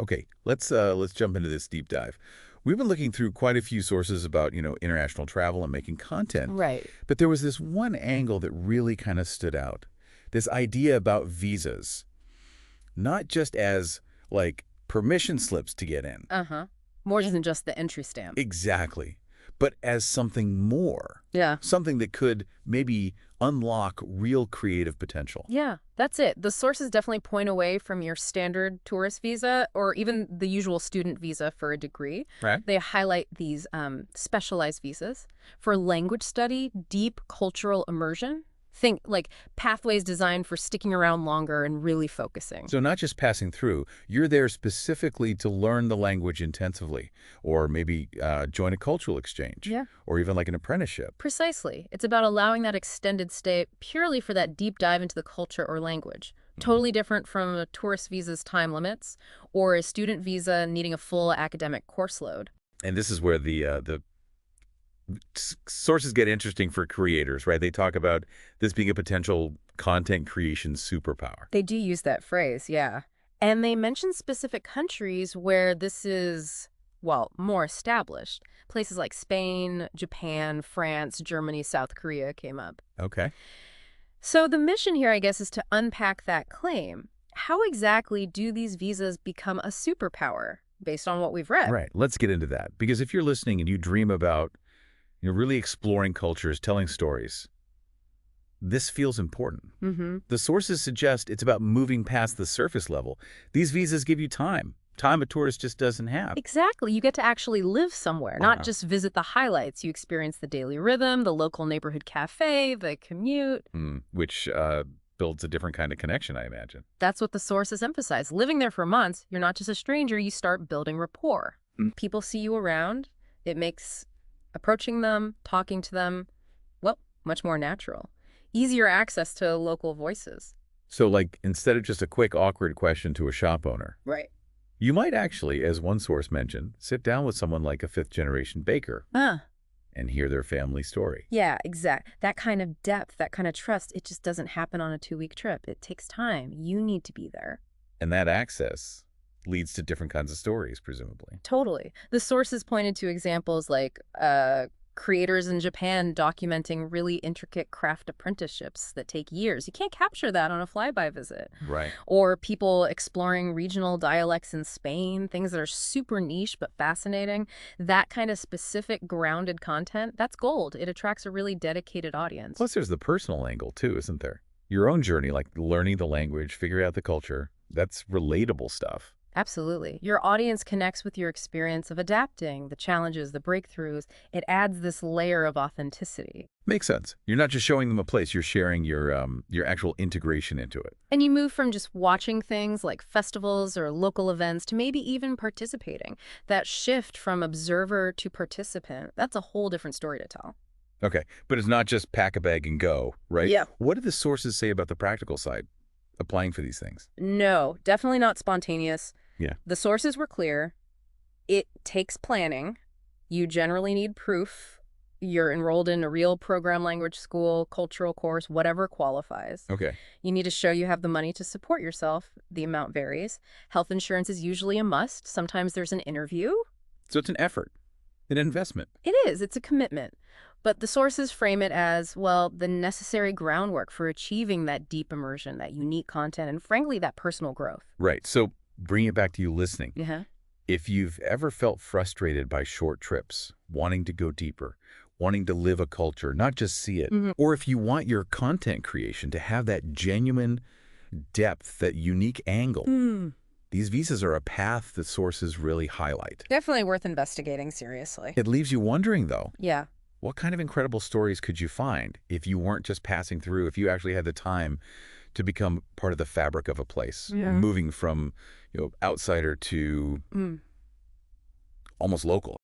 Okay, let's jump into this deep dive. We've been looking through quite a few sources about, international travel and making content. Right. But there was this one angle that really kind of stood out. This idea about visas, not just as like permission slips to get in. Uh-huh. More than just the entry stamp. Exactly. But as something more. Yeah. Something that could maybe unlock real creative potential. Yeah, that's it. The sources definitely point away from your standard tourist visa or even the usual student visa for a degree. Right. They highlight these specialized visas for language study, deep cultural immersion. Think like pathways designed for sticking around longer and really focusing. So not just passing through, you're there specifically to learn the language intensively, or maybe join a cultural exchange, Yeah. or even like an apprenticeship. Precisely. It's about allowing that extended stay purely for that deep dive into the culture or language. Totally different from a tourist visa's time limits or a student visa needing a full academic course load. And this is where the sources get interesting for creators, right? They talk about this being a potential content creation superpower. They do use that phrase, yeah. And they mention specific countries where this is, well, more established. Places like Spain, Japan, France, Germany, South Korea came up. Okay. So the mission here, I guess, is to unpack that claim. How exactly do these visas become a superpower based on what we've read? Right. Let's get into that. Because if you're listening and you dream about really exploring cultures, telling stories, this feels important. Mm-hmm. The sources suggest it's about moving past the surface level. These visas give you time a tourist just doesn't have. Exactly. You get to actually live somewhere, not just visit the highlights. You experience the daily rhythm, the local neighborhood cafe, the commute. Which builds a different kind of connection, I imagine. That's what the sources emphasize. Living there for months, you're not just a stranger, you start building rapport. People see you around. It makes approaching them, talking to them, well, much more natural. Easier access to local voices. So like instead of just a quick awkward question to a shop owner, Right. you might actually, as one source mentioned, sit down with someone like a fifth-generation baker and hear their family story. Yeah, exact. That kind of depth, that kind of trust, it just doesn't happen on a 2-week trip. It takes time. You need to be there. And that access leads to different kinds of stories, presumably. Totally. The sources pointed to examples like creators in Japan documenting really intricate craft apprenticeships that take years. You can't capture that on a flyby visit. Right. Or people exploring regional dialects in Spain, things that are super niche but fascinating. That kind of specific grounded content, that's gold. It attracts a really dedicated audience. Plus, there's the personal angle, too, isn't there? Your own journey, like learning the language, figuring out the culture, that's relatable stuff. Absolutely. Your audience connects with your experience of adapting, the challenges, the breakthroughs. It adds this layer of authenticity. Makes sense. You're not just showing them a place, you're sharing your actual integration into it. And you move from just watching things like festivals or local events to maybe even participating. That shift from observer to participant, that's a whole different story to tell. Okay, but it's not just pack a bag and go, right? Yeah. What do the sources say about the practical side, applying for these things? No, definitely not spontaneous. Yeah. The sources were clear. It takes planning. You generally need proof. You're enrolled in a real program language school, cultural course, whatever qualifies. Okay. You need to show you have the money to support yourself. The amount varies. Health insurance is usually a must. Sometimes there's an interview. So it's an effort, an investment. It is. It's a commitment. But the sources frame it as, well, the necessary groundwork for achieving that deep immersion, that unique content, and frankly, that personal growth. Right. So bring it back to you listening. Yeah. If you've ever felt frustrated by short trips, wanting to go deeper, wanting to live a culture, not just see it, or if you want your content creation to have that genuine depth, that unique angle, these visas are a path that sources really highlight. Definitely worth investigating seriously. It leaves you wondering, though, Yeah. what kind of incredible stories could you find if you weren't just passing through, if you actually had the time to become part of the fabric of a place, moving from outsider to almost local?